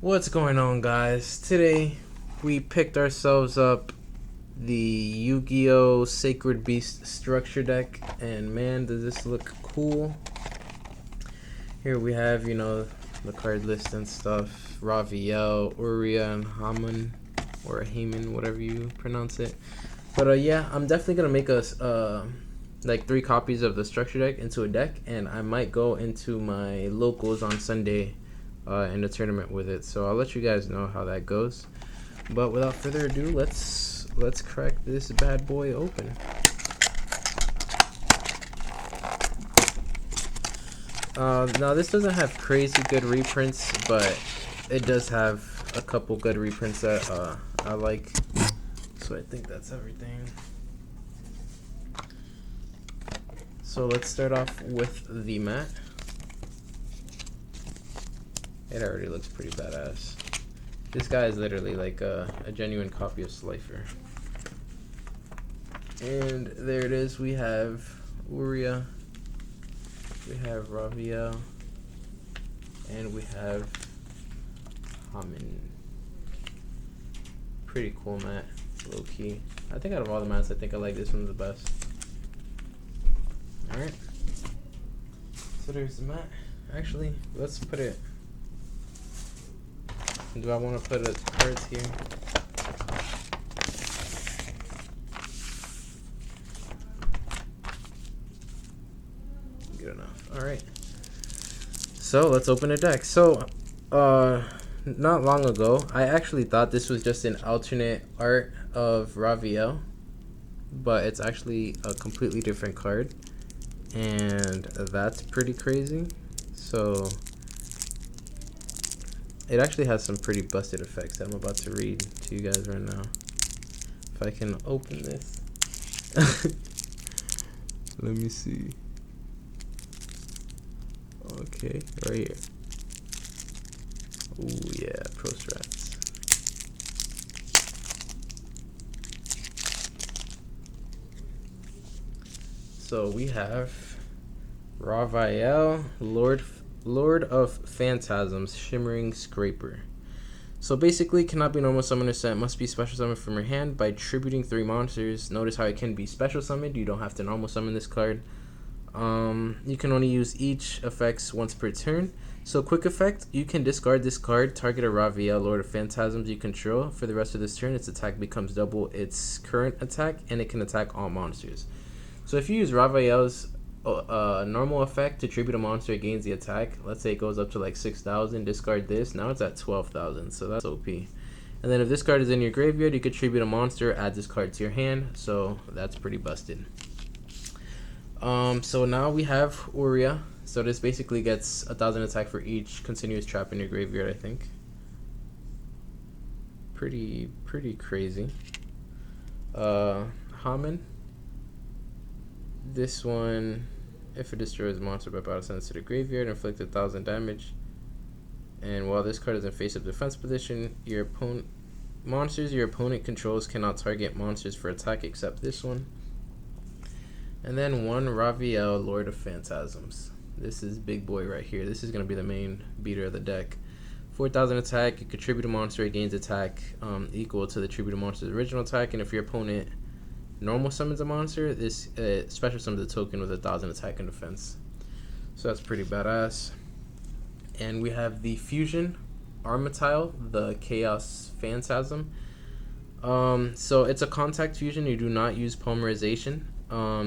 What's going on, guys? Today we picked ourselves up the Yu-Gi-Oh! Sacred Beast structure deck, and man, does this look cool. Here we have, the card list and stuff. Raviel, Uria, and Haman, or Haman, whatever you pronounce it. But yeah, I'm definitely gonna make us like 3 copies of the structure deck into a deck, and I might go into my locals on Sunday in the tournament with it. So I'll let you guys know how that goes. But without further ado, let's crack this bad boy open. Now this doesn't have crazy good reprints, but it does have a couple good reprints that I like. So I think that's everything. So let's start off with the mat. It already looks pretty badass. This guy is literally like a genuine copy of Slifer. And there it is. We have Uria, we have Raviel, and we have Haman. Pretty cool mat, low key. I think out of all the mats, I think I like this one the best. Alright. So there's the mat. Actually, let's put it. Do I want to put a cards here? Good enough. Alright. So let's open a deck. So not long ago, I actually thought this was just an alternate art of Raviel, but it's actually a completely different card, and that's pretty crazy. So it actually has some pretty busted effects that I'm about to read to you guys right now. If I can open this. Let me see. Okay, right here. Ooh, yeah, Pro Strats. So we have Raviel, Lord of Phantasms, Shimmering Scraper. So basically, cannot be normal summoned or sent, must be special summoned from your hand by tributing 3 monsters. Notice how it can be special summoned, you don't have to normal summon this card. You can only use each effects once per turn. So quick effect, you can discard this card, target a Raviel, Lord of Phantasms you control. For the rest of this turn, its attack becomes double its current attack, and it can attack all monsters. So if you use Raviel's normal effect to tribute a monster, it gains the attack. Let's say it goes up to like 6,000. Discard this. Now it's at 12,000. So that's OP. And then if this card is in your graveyard, you could tribute a monster. Add this card to your hand. So that's pretty busted. So now we have Uria. So this basically gets 1,000 attack for each continuous trap in your graveyard. I think. Pretty crazy. Haman. This one, if it destroys a monster by battle, sends it to the graveyard, inflict 1,000 damage. And while this card is in face-up defense position, monsters your opponent controls cannot target monsters for attack except this one. And then 1 Raviel, Lord of Phantasms. This is big boy right here. This is going to be the main beater of the deck. 4,000 attack, you contribute a monster, it gains attack equal to the tribute monster's original attack, and if your opponent normal summons a monster, this special summons a token with 1,000 attack and defense. So that's pretty badass. And we have the Fusion Armatile, the Chaos Phantasm. So it's a contact fusion. You do not use polymerization.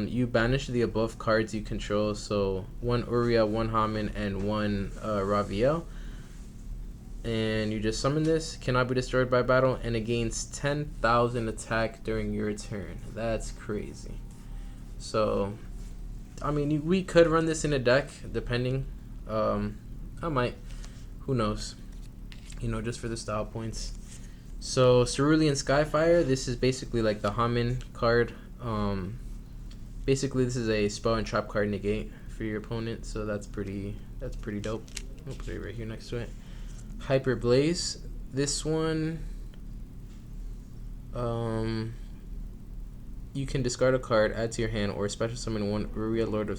You banish the above cards you control. So 1 Uria, 1 Haman, and 1 Raviel. And you just summon this, cannot be destroyed by battle, and it gains 10,000 attack during your turn. That's crazy. So, I mean, we could run this in a deck, depending. I might. Who knows? Just for the style points. So, Cerulean Skyfire, this is basically like the Haman card. Basically, this is a spell and trap card negate for your opponent, so that's pretty dope. I'll put it right here next to it. Hyper Blaze. This one, you can discard a card, add to your hand, or special summon 1 Uria, Lord of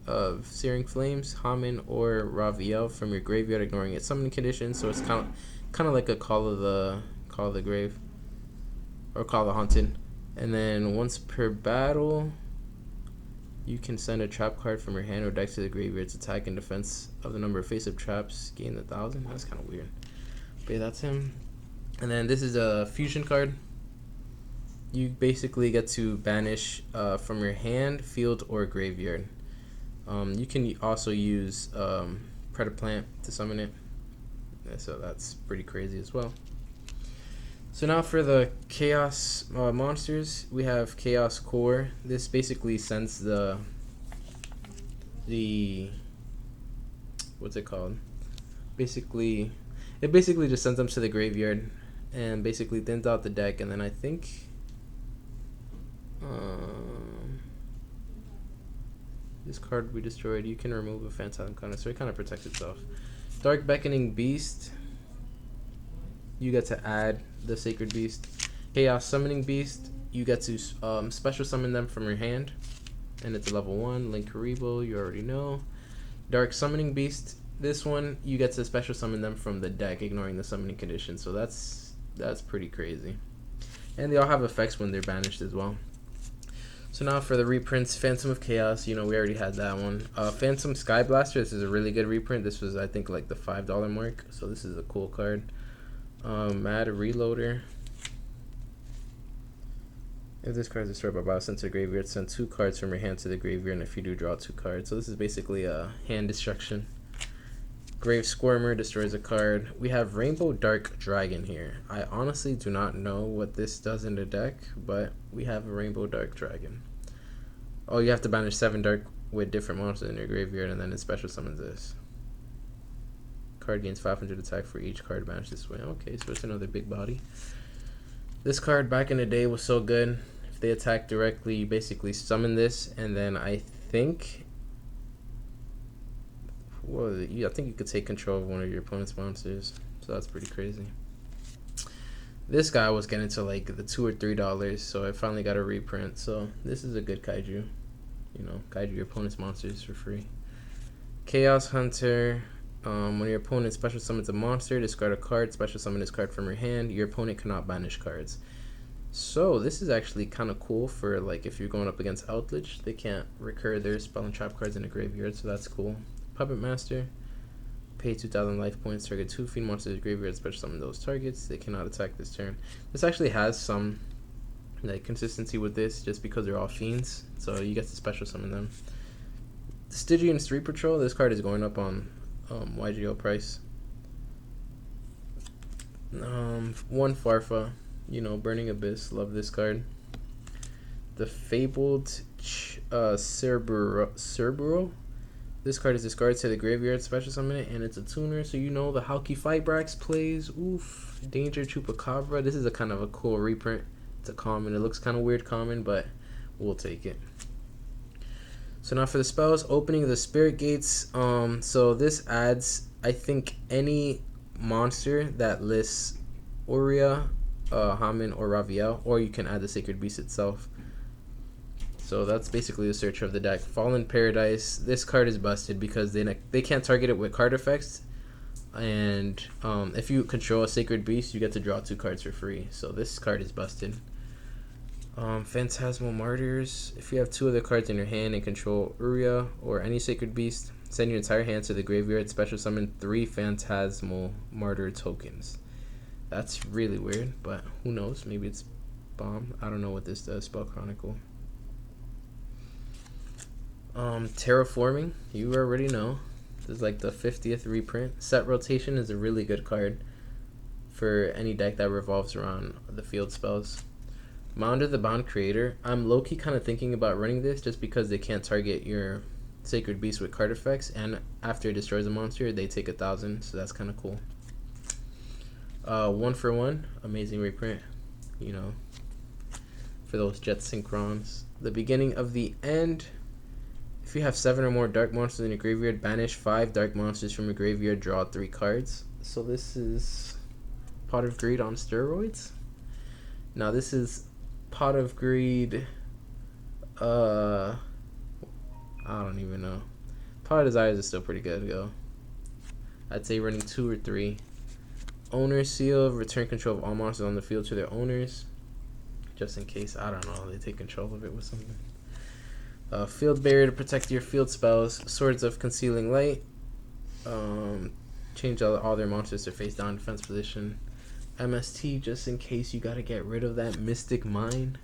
of Searing Flames, Hamin, or Raviel from your graveyard, ignoring its summoning condition. So it's kind of like a Call of the Grave or Call of the Haunted. And then once per battle, you can send a trap card from your hand or deck to the graveyard's attack and defense of the number of face-up traps. Gain 1,000. That's kind of weird. But yeah, that's him. And then this is a fusion card. You basically get to banish from your hand, field, or graveyard. You can also use Predaplant to summon it. So that's pretty crazy as well. So now for the Chaos monsters, we have Chaos Core. This basically sends the what's it called? It basically just sends them to the graveyard and basically thins out the deck. And then I think this card we destroyed, you can remove a Phantasm Connoisseur. It kind of protects itself. Dark Beckoning Beast, you get to add the Sacred Beast. Chaos Summoning Beast, you get to special summon them from your hand, and it's a level 1. Linkuriboh, you already know. Dark Summoning Beast, this one you get to special summon them from the deck, ignoring the summoning condition. So that's pretty crazy. And they all have effects when they're banished as well. So now for the reprints, Phantom of Chaos, we already had that one. Phantom Skyblaster, this is a really good reprint. This was, I think, like the $5 mark. So this is a cool card. Mad Reloader. If this card is destroyed by battle, sent to the graveyard, send 2 cards from your hand to the graveyard, and if you do, draw 2 cards. So this is basically a hand destruction. Grave Squirmer destroys a card. We have Rainbow Dark Dragon here. I honestly do not know what this does in the deck, but we have a Rainbow Dark Dragon. Oh, you have to banish 7 dark with different monsters in your graveyard, and then it special summons this. Card gains 500 attack for each card banished this way. Okay, so it's another big body. This card back in the day was so good. If they attack directly, you basically summon this, and then I think you could take control of one of your opponent's monsters. So that's pretty crazy. This guy was getting to like the $2 or $3, so I finally got a reprint. So this is a good kaiju. Kaiju your opponent's monsters for free. Chaos Hunter. When your opponent special summons a monster, discard a card, special summon this card from your hand. Your opponent cannot banish cards. So this is actually kind of cool for like if you're going up against Outledge. They can't recur their spell and trap cards in the graveyard, so that's cool. Puppet Master. Pay 2,000 life points. Target 2 fiend monsters in the graveyard, special summon those targets. They cannot attack this turn. This actually has some like consistency with this, just because they're all fiends, so you get to special summon them. Stygian Street Patrol. This card is going up on YGO price. 1 Farfa, Burning Abyss, love this card. The Fabled Cerbero. This card is discarded to the graveyard, special summon it, and it's a tuner, so the Hauki Fightbrax plays. Oof. Danger Chupacabra. This is a kind of a cool reprint. It's a common. It looks kind of weird common, but we'll take it. So now for the spells, Opening the Spirit Gates. So this adds, I think, any monster that lists Uria, Hamin, or Raviel, or you can add the Sacred Beast itself. So that's basically the search of the deck. Fallen Paradise. This card is busted because they can't target it with card effects, and if you control a Sacred Beast, you get to draw 2 cards for free. So this card is busted. Phantasmal Martyrs. If you have 2 other cards in your hand and control Uria or any Sacred Beast, send your entire hand to the graveyard, special summon 3 Phantasmal Martyr tokens. That's really weird, but who knows? Maybe it's bomb. I don't know what this does. Spell Chronicle. Terraforming. You already know. This is like the 50th reprint. Set Rotation is a really good card for any deck that revolves around the field spells. Mound of the Bound Creator. I'm low-key kind of thinking about running this just because they can't target your Sacred Beast with card effects, and after it destroys a monster, they take 1,000, so that's kind of cool. 1 for 1. Amazing reprint. For those Jet Synchrons. The Beginning of the End. If you have 7 or more dark monsters in your graveyard, banish 5 dark monsters from your graveyard, draw 3 cards. So this is Pot of Greed on steroids. Now this is Pot of Greed. I I don't even know. Power Desires is still pretty good, though. I'd say running 2 or 3. Owner Seal, return control of all monsters on the field to their owners. Just in case, I don't know, they take control of it with something. Field Barrier to protect your field spells. Swords of Concealing Light. Change all their monsters to face down defense position. MST, just in case you gotta get rid of that Mystic Mine.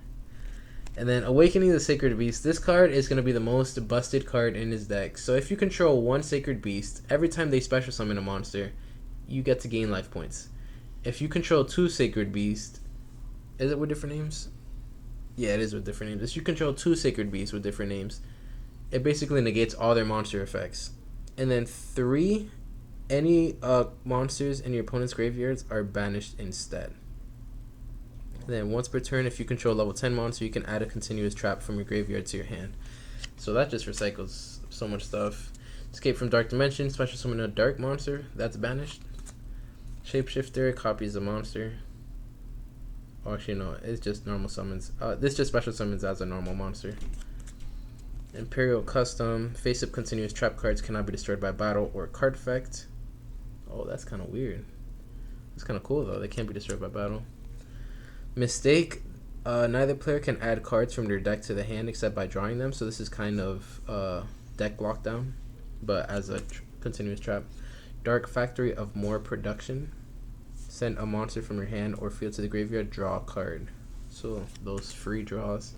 And then Awakening the Sacred Beast. This card is going to be the most busted card in his deck. So if you control one Sacred Beast, every time they special summon a monster, you get to gain life points. If you control 2 Sacred Beasts, is it with different names? Yeah, it is with different names. If you control 2 Sacred Beasts with different names, it basically negates all their monster effects. And then 3, any monsters in your opponent's graveyards are banished instead. Then once per turn, if you control level 10 monster, you can add a continuous trap from your graveyard to your hand. So that just recycles so much stuff. Escape from Dark Dimension, special summon a dark monster, that's banished. Shapeshifter copies a monster. Oh, actually no, it's just normal summons. This just special summons as a normal monster. Imperial Custom, face-up continuous trap cards cannot be destroyed by battle or card effect. Oh, that's kind of weird. It's kind of cool though, they can't be destroyed by battle. Mistake, neither player can add cards from their deck to the hand except by drawing them. So this is kind of deck lockdown, but as a continuous trap. Dark Factory of More Production. Send a monster from your hand or field to the graveyard, draw a card. So those free draws.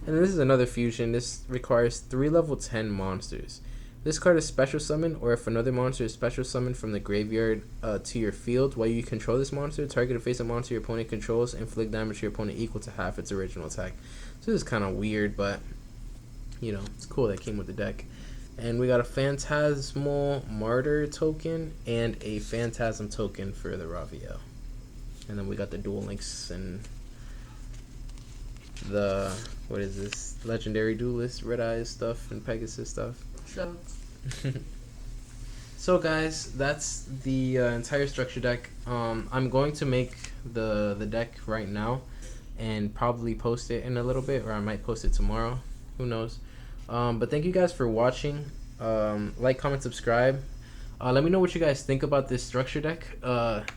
And then this is another fusion. This requires 3 level 10 monsters. This card is special summon, or if another monster is special summoned from the graveyard to your field while you control this monster, target a face-up monster your opponent controls, inflict damage to your opponent equal to half its original attack. So this is kind of weird, but you know, it's cool that came with the deck. And we got a Phantasmal Martyr token and a Phantasm token for the Raviel. And then we got the Duel Links and the, what is this, Legendary Duelist, Red Eyes stuff and Pegasus stuff. So guys, that's the entire structure deck. I'm going to make the deck right now and probably post it in a little bit, or I might post it tomorrow, who knows. But thank you guys for watching. Like, comment, subscribe. Let me know what you guys think about this structure deck.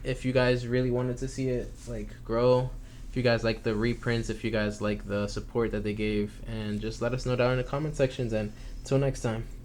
If you guys really wanted to see it like grow, if you guys like the reprints, if you guys like the support that they gave, and just let us know down in the comment sections. And until next time.